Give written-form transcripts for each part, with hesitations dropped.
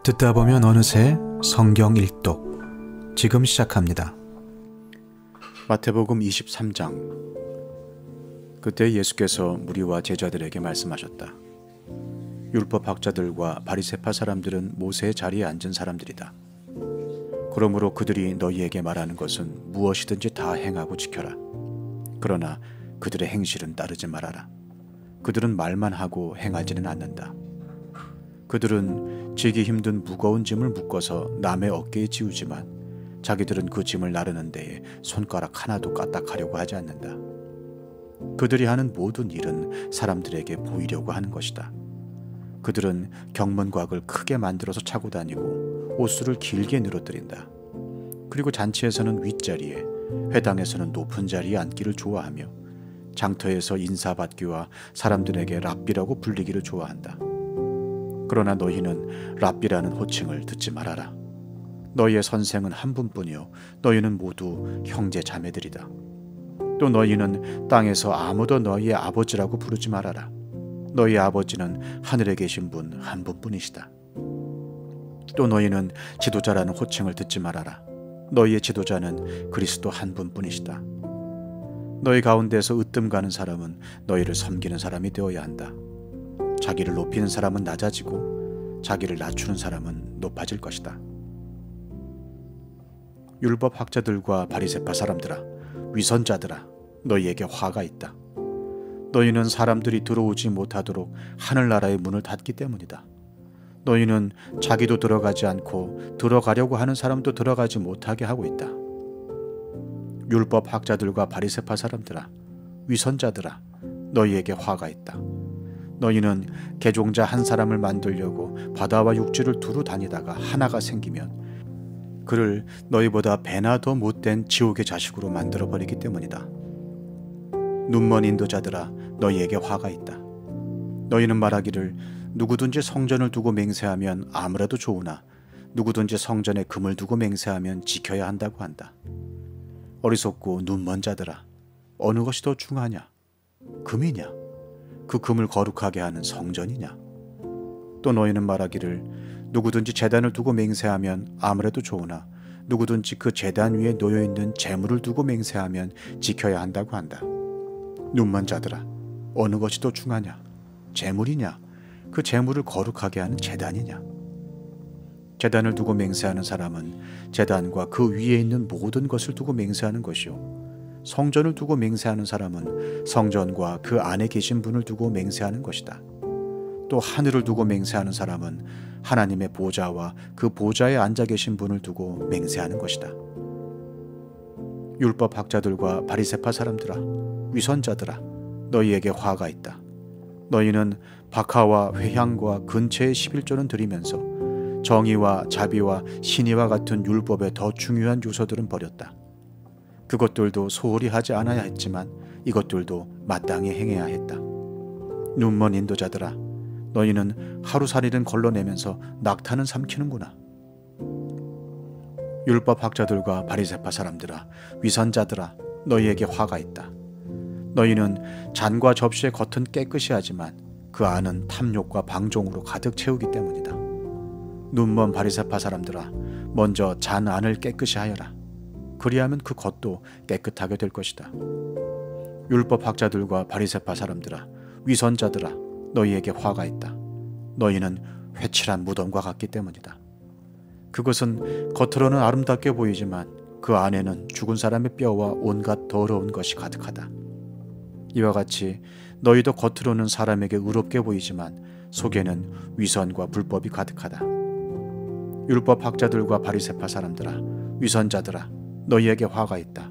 듣다 보면 어느새 성경 일독 지금 시작합니다. 마태복음 23장. 그때 예수께서 무리와 제자들에게 말씀하셨다. 율법학자들과 바리새파 사람들은 모세의 자리에 앉은 사람들이다. 그러므로 그들이 너희에게 말하는 것은 무엇이든지 다 행하고 지켜라. 그러나 그들의 행실은 따르지 말아라. 그들은 말만 하고 행하지는 않는다. 그들은 지기 힘든 무거운 짐을 묶어서 남의 어깨에 지우지만 자기들은 그 짐을 나르는 데에 손가락 하나도 까딱하려고 하지 않는다. 그들이 하는 모든 일은 사람들에게 보이려고 하는 것이다. 그들은 경문곽을 크게 만들어서 차고 다니고 옷수를 길게 늘어뜨린다. 그리고 잔치에서는 윗자리에, 회당에서는 높은 자리에 앉기를 좋아하며 장터에서 인사받기와 사람들에게 랍비라고 불리기를 좋아한다. 그러나 너희는 랍비라는 호칭을 듣지 말아라. 너희의 선생은 한 분뿐이요 너희는 모두 형제 자매들이다. 또 너희는 땅에서 아무도 너희의 아버지라고 부르지 말아라. 너희 아버지는 하늘에 계신 분 한 분뿐이시다. 또 너희는 지도자라는 호칭을 듣지 말아라. 너희의 지도자는 그리스도 한 분뿐이시다. 너희 가운데서 으뜸 가는 사람은 너희를 섬기는 사람이 되어야 한다. 자기를 높이는 사람은 낮아지고 자기를 낮추는 사람은 높아질 것이다. 율법학자들과 바리새파 사람들아, 위선자들아, 너희에게 화가 있다. 너희는 사람들이 들어오지 못하도록 하늘나라의 문을 닫기 때문이다. 너희는 자기도 들어가지 않고 들어가려고 하는 사람도 들어가지 못하게 하고 있다. 율법학자들과 바리새파 사람들아, 위선자들아, 너희에게 화가 있다. 너희는 개종자 한 사람을 만들려고 바다와 육지를 두루 다니다가 하나가 생기면 그를 너희보다 배나 더 못된 지옥의 자식으로 만들어버리기 때문이다. 눈먼 인도자들아, 너희에게 화가 있다. 너희는 말하기를 누구든지 성전을 두고 맹세하면 아무래도 좋으나 누구든지 성전에 금을 두고 맹세하면 지켜야 한다고 한다. 어리석고 눈먼 자들아, 어느 것이 더 중하냐? 금이냐? 그 금을 거룩하게 하는 성전이냐? 또 너희는 말하기를 누구든지 제단을 두고 맹세하면 아무래도 좋으나 누구든지 그 제단 위에 놓여있는 재물을 두고 맹세하면 지켜야 한다고 한다. 눈먼 자들아, 어느 것이 더 중하냐? 재물이냐? 그 재물을 거룩하게 하는 제단이냐? 제단을 두고 맹세하는 사람은 제단과 그 위에 있는 모든 것을 두고 맹세하는 것이요, 성전을 두고 맹세하는 사람은 성전과 그 안에 계신 분을 두고 맹세하는 것이다. 또 하늘을 두고 맹세하는 사람은 하나님의 보좌와 그 보좌에 앉아 계신 분을 두고 맹세하는 것이다. 율법학자들과 바리새파 사람들아, 위선자들아, 너희에게 화가 있다. 너희는 박하와 회향과 근체의 11조는 드리면서 정의와 자비와 신의와 같은 율법의 더 중요한 요소들은 버렸다. 그것들도 소홀히 하지 않아야 했지만 이것들도 마땅히 행해야 했다. 눈먼 인도자들아, 너희는 하루살이는 걸러내면서 낙타는 삼키는구나. 율법학자들과 바리새파 사람들아, 위선자들아, 너희에게 화가 있다. 너희는 잔과 접시의 겉은 깨끗이 하지만 그 안은 탐욕과 방종으로 가득 채우기 때문이다. 눈먼 바리새파 사람들아, 먼저 잔 안을 깨끗이 하여라. 그리하면 그 겉도 깨끗하게 될 것이다. 율법학자들과 바리새파 사람들아, 위선자들아, 너희에게 화가 있다. 너희는 회칠한 무덤과 같기 때문이다. 그것은 겉으로는 아름답게 보이지만 그 안에는 죽은 사람의 뼈와 온갖 더러운 것이 가득하다. 이와 같이 너희도 겉으로는 사람에게 의롭게 보이지만 속에는 위선과 불법이 가득하다. 율법학자들과 바리새파 사람들아, 위선자들아, 너희에게 화가 있다.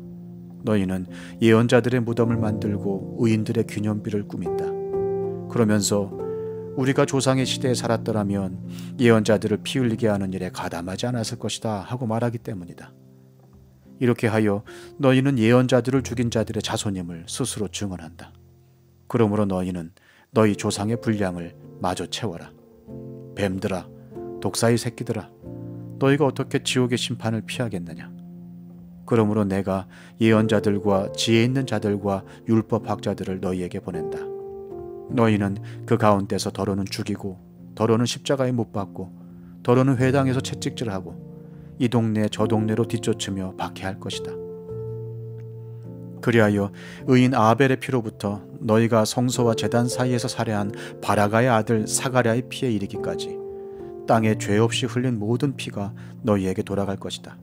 너희는 예언자들의 무덤을 만들고 의인들의 기념비를 꾸민다. 그러면서 우리가 조상의 시대에 살았더라면 예언자들을 피 흘리게 하는 일에 가담하지 않았을 것이다 하고 말하기 때문이다. 이렇게 하여 너희는 예언자들을 죽인 자들의 자손임을 스스로 증언한다. 그러므로 너희는 너희 조상의 분량을 마저 채워라. 뱀들아, 독사의 새끼들아, 너희가 어떻게 지옥의 심판을 피하겠느냐? 그러므로 내가 예언자들과 지혜 있는 자들과 율법학자들을 너희에게 보낸다. 너희는 그 가운데서 더러는 죽이고 더러는 십자가에 못 박고 더러는 회당에서 채찍질하고 이 동네 저 동네로 뒤쫓으며 박해할 것이다. 그리하여 의인 아벨의 피로부터 너희가 성소와 제단 사이에서 살해한 바라가의 아들 사가랴의 피에 이르기까지 땅에 죄 없이 흘린 모든 피가 너희에게 돌아갈 것이다.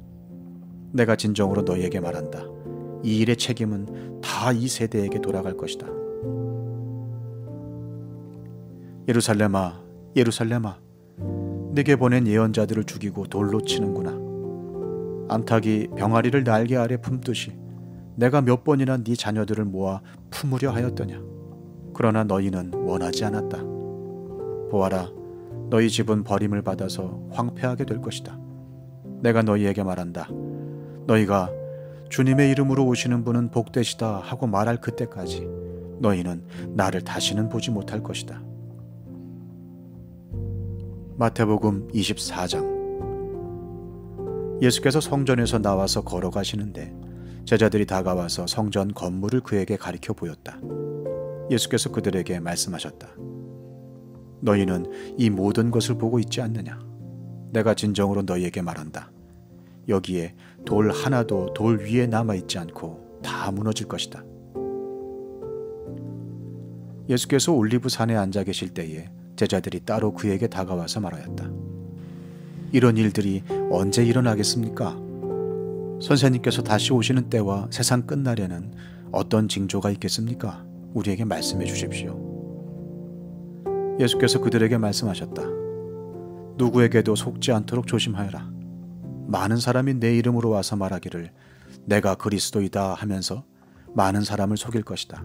내가 진정으로 너희에게 말한다. 이 일의 책임은 다 이 세대에게 돌아갈 것이다. 예루살렘아, 예루살렘아, 내게 보낸 예언자들을 죽이고 돌로 치는구나. 암탉이 병아리를 날개 아래 품듯이 내가 몇 번이나 네 자녀들을 모아 품으려 하였더냐. 그러나 너희는 원하지 않았다. 보아라, 너희 집은 버림을 받아서 황폐하게 될 것이다. 내가 너희에게 말한다. 너희가 주님의 이름으로 오시는 분은 복되시다 하고 말할 그때까지 너희는 나를 다시는 보지 못할 것이다. 마태복음 24장. 예수께서 성전에서 나와서 걸어가시는데 제자들이 다가와서 성전 건물을 그에게 가리켜 보였다. 예수께서 그들에게 말씀하셨다. 너희는 이 모든 것을 보고 있지 않느냐? 내가 진정으로 너희에게 말한다. 여기에 돌 하나도 돌 위에 남아있지 않고 다 무너질 것이다. 예수께서 올리브산에 앉아 계실 때에 제자들이 따로 그에게 다가와서 말하였다. 이런 일들이 언제 일어나겠습니까? 선생님께서 다시 오시는 때와 세상 끝날에는 어떤 징조가 있겠습니까? 우리에게 말씀해 주십시오. 예수께서 그들에게 말씀하셨다. 누구에게도 속지 않도록 조심하여라. 많은 사람이 내 이름으로 와서 말하기를 내가 그리스도이다 하면서 많은 사람을 속일 것이다.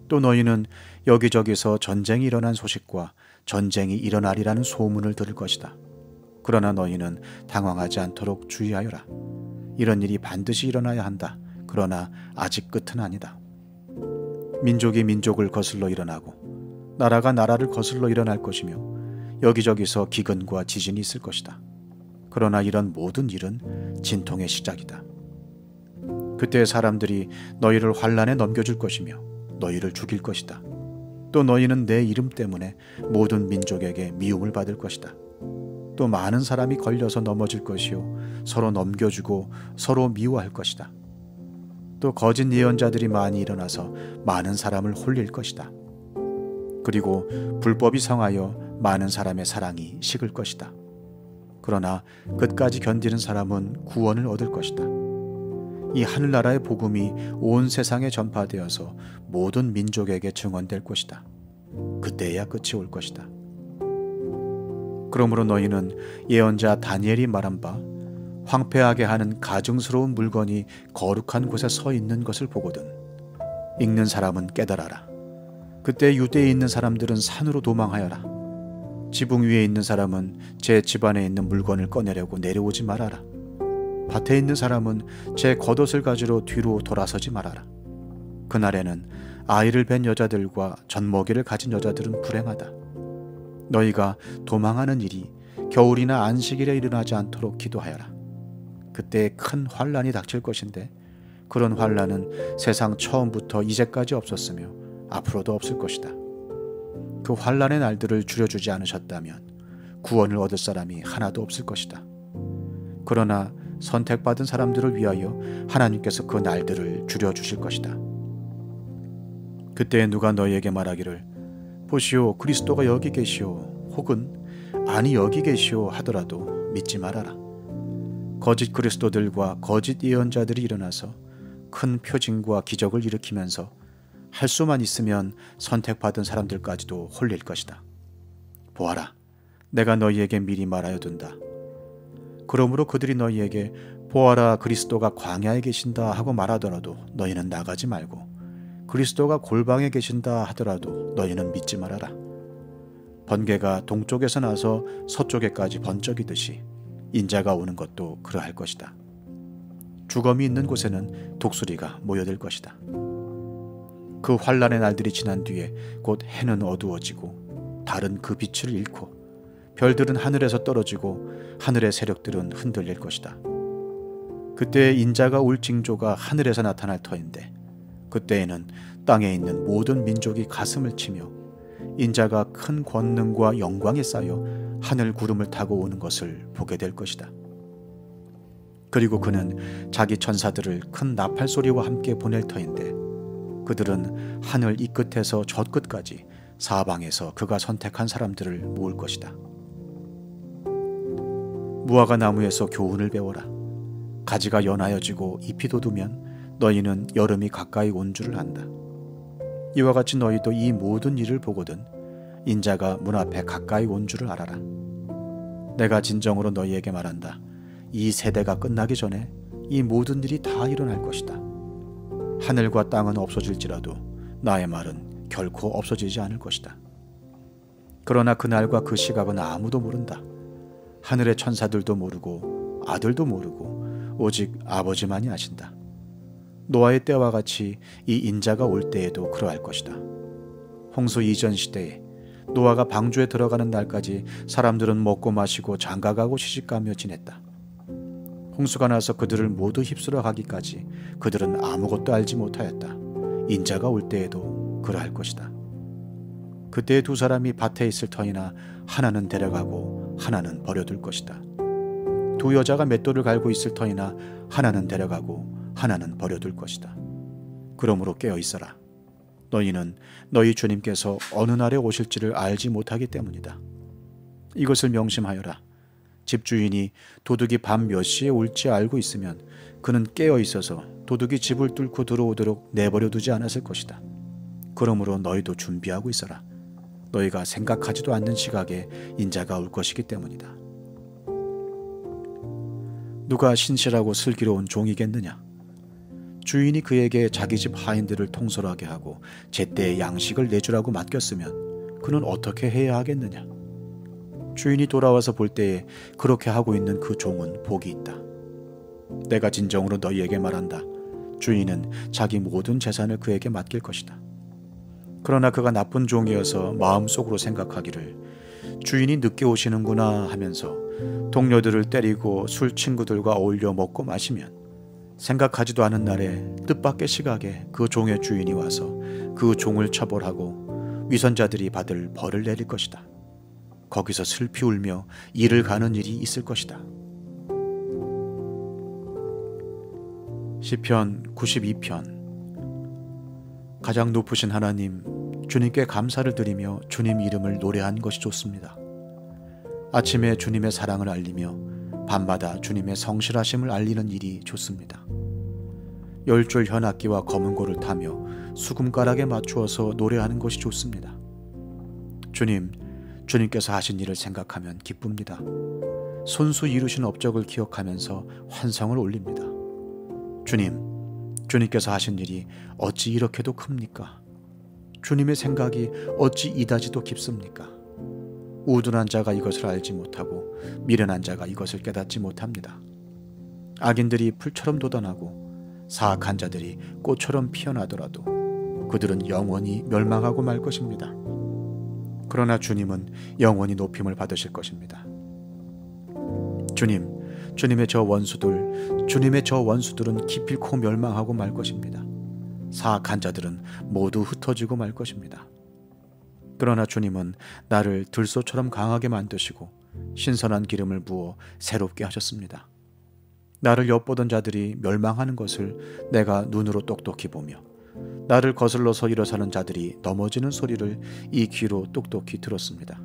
또 너희는 여기저기서 전쟁이 일어난 소식과 전쟁이 일어나리라는 소문을 들을 것이다. 그러나 너희는 당황하지 않도록 주의하여라. 이런 일이 반드시 일어나야 한다. 그러나 아직 끝은 아니다. 민족이 민족을 거슬러 일어나고 나라가 나라를 거슬러 일어날 것이며 여기저기서 기근과 지진이 있을 것이다. 그러나 이런 모든 일은 진통의 시작이다. 그때 사람들이 너희를 환난에 넘겨줄 것이며 너희를 죽일 것이다. 또 너희는 내 이름 때문에 모든 민족에게 미움을 받을 것이다. 또 많은 사람이 걸려서 넘어질 것이요 서로 넘겨주고 서로 미워할 것이다. 또 거짓 예언자들이 많이 일어나서 많은 사람을 홀릴 것이다. 그리고 불법이 성하여 많은 사람의 사랑이 식을 것이다. 그러나 끝까지 견디는 사람은 구원을 얻을 것이다. 이 하늘나라의 복음이 온 세상에 전파되어서 모든 민족에게 증언될 것이다. 그때야 끝이 올 것이다. 그러므로 너희는 예언자 다니엘이 말한 바 황폐하게 하는 가증스러운 물건이 거룩한 곳에 서 있는 것을 보거든 읽는 사람은 깨달아라. 그때 유대에 있는 사람들은 산으로 도망하여라. 지붕 위에 있는 사람은 제 집안에 있는 물건을 꺼내려고 내려오지 말아라. 밭에 있는 사람은 제 겉옷을 가지러 뒤로 돌아서지 말아라. 그날에는 아이를 뵌 여자들과 젖먹이를 가진 여자들은 불행하다. 너희가 도망하는 일이 겨울이나 안식일에 일어나지 않도록 기도하여라. 그때 큰 환난이 닥칠 것인데 그런 환난은 세상 처음부터 이제까지 없었으며 앞으로도 없을 것이다. 그 환난의 날들을 줄여주지 않으셨다면 구원을 얻을 사람이 하나도 없을 것이다. 그러나 선택받은 사람들을 위하여 하나님께서 그 날들을 줄여주실 것이다. 그때 누가 너희에게 말하기를 보시오 그리스도가 여기 계시오 혹은 아니 여기 계시오 하더라도 믿지 말아라. 거짓 그리스도들과 거짓 예언자들이 일어나서 큰 표징과 기적을 일으키면서 할 수만 있으면 선택받은 사람들까지도 홀릴 것이다. 보아라, 내가 너희에게 미리 말하여 둔다. 그러므로 그들이 너희에게 보아라 그리스도가 광야에 계신다 하고 말하더라도 너희는 나가지 말고 그리스도가 골방에 계신다 하더라도 너희는 믿지 말아라. 번개가 동쪽에서 나서 서쪽에까지 번쩍이듯이 인자가 오는 것도 그러할 것이다. 주검이 있는 곳에는 독수리가 모여들 것이다. 그 환난의 날들이 지난 뒤에 곧 해는 어두워지고 달은 그 빛을 잃고 별들은 하늘에서 떨어지고 하늘의 세력들은 흔들릴 것이다. 그때 인자가 올 징조가 하늘에서 나타날 터인데 그때에는 땅에 있는 모든 민족이 가슴을 치며 인자가 큰 권능과 영광에 쌓여 하늘 구름을 타고 오는 것을 보게 될 것이다. 그리고 그는 자기 천사들을 큰 나팔 소리와 함께 보낼 터인데 그들은 하늘 이 끝에서 저 끝까지 사방에서 그가 선택한 사람들을 모을 것이다. 무화과 나무에서 교훈을 배워라. 가지가 연하여지고 잎이 돋으면 너희는 여름이 가까이 온 줄을 안다. 이와 같이 너희도 이 모든 일을 보거든 인자가 문 앞에 가까이 온 줄을 알아라. 내가 진정으로 너희에게 말한다. 이 세대가 끝나기 전에 이 모든 일이 다 일어날 것이다. 하늘과 땅은 없어질지라도 나의 말은 결코 없어지지 않을 것이다. 그러나 그날과 그 시각은 아무도 모른다. 하늘의 천사들도 모르고 아들도 모르고 오직 아버지만이 아신다. 노아의 때와 같이 이 인자가 올 때에도 그러할 것이다. 홍수 이전 시대에 노아가 방주에 들어가는 날까지 사람들은 먹고 마시고 장가가고 시집가며 지냈다. 홍수가 나서 그들을 모두 휩쓸어 가기까지 그들은 아무것도 알지 못하였다. 인자가 올 때에도 그러할 것이다. 그때 두 사람이 밭에 있을 터이나 하나는 데려가고 하나는 버려둘 것이다. 두 여자가 맷돌을 갈고 있을 터이나 하나는 데려가고 하나는 버려둘 것이다. 그러므로 깨어 있어라. 너희는 너희 주님께서 어느 날에 오실지를 알지 못하기 때문이다. 이것을 명심하여라. 집주인이 도둑이 밤 몇 시에 올지 알고 있으면 그는 깨어 있어서 도둑이 집을 뚫고 들어오도록 내버려 두지 않았을 것이다. 그러므로 너희도 준비하고 있어라. 너희가 생각하지도 않는 시각에 인자가 올 것이기 때문이다. 누가 신실하고 슬기로운 종이겠느냐? 주인이 그에게 자기 집 하인들을 통솔하게 하고 제때에 양식을 내주라고 맡겼으면 그는 어떻게 해야 하겠느냐? 주인이 돌아와서 볼 때에 그렇게 하고 있는 그 종은 복이 있다. 내가 진정으로 너희에게 말한다. 주인은 자기 모든 재산을 그에게 맡길 것이다. 그러나 그가 나쁜 종이어서 마음속으로 생각하기를 주인이 늦게 오시는구나 하면서 동료들을 때리고 술 친구들과 어울려 먹고 마시면 생각하지도 않은 날에 뜻밖의 시각에 그 종의 주인이 와서 그 종을 처벌하고 위선자들이 받을 벌을 내릴 것이다. 거기서 슬피 울며 이를 가는 일이 있을 것이다. 시편 92편. 가장 높으신 하나님, 주님께 감사를 드리며 주님 이름을 노래한 것이 좋습니다. 아침에 주님의 사랑을 알리며 밤마다 주님의 성실하심을 알리는 일이 좋습니다. 열줄 현악기와 검은고를 타며 수금가락에 맞추어서 노래하는 것이 좋습니다. 주님께서 하신 일을 생각하면 기쁩니다. 손수 이루신 업적을 기억하면서 환성을 올립니다. 주님께서 하신 일이 어찌 이렇게도 큽니까? 주님의 생각이 어찌 이다지도 깊습니까? 우둔한 자가 이것을 알지 못하고 미련한 자가 이것을 깨닫지 못합니다. 악인들이 풀처럼 돋아나고 사악한 자들이 꽃처럼 피어나더라도 그들은 영원히 멸망하고 말 것입니다. 그러나 주님은 영원히 높임을 받으실 것입니다. 주님의 저 원수들은 기필코 멸망하고 말 것입니다. 사악한 자들은 모두 흩어지고 말 것입니다. 그러나 주님은 나를 들소처럼 강하게 만드시고 신선한 기름을 부어 새롭게 하셨습니다. 나를 엿보던 자들이 멸망하는 것을 내가 눈으로 똑똑히 보며 나를 거슬러서 일어서는 자들이 넘어지는 소리를 이 귀로 똑똑히 들었습니다.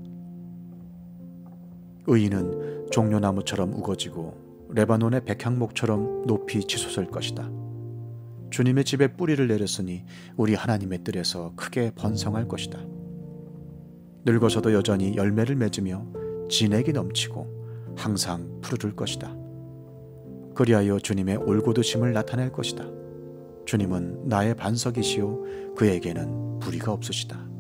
의인은 종려나무처럼 우거지고 레바논의 백향목처럼 높이 치솟을 것이다. 주님의 집에 뿌리를 내렸으니 우리 하나님의 뜰에서 크게 번성할 것이다. 늙어서도 여전히 열매를 맺으며 진액이 넘치고 항상 푸르를 것이다. 그리하여 주님의 올곧으심을 나타낼 것이다. 주님은 나의 반석이시요 그에게는 불의가 없으시다.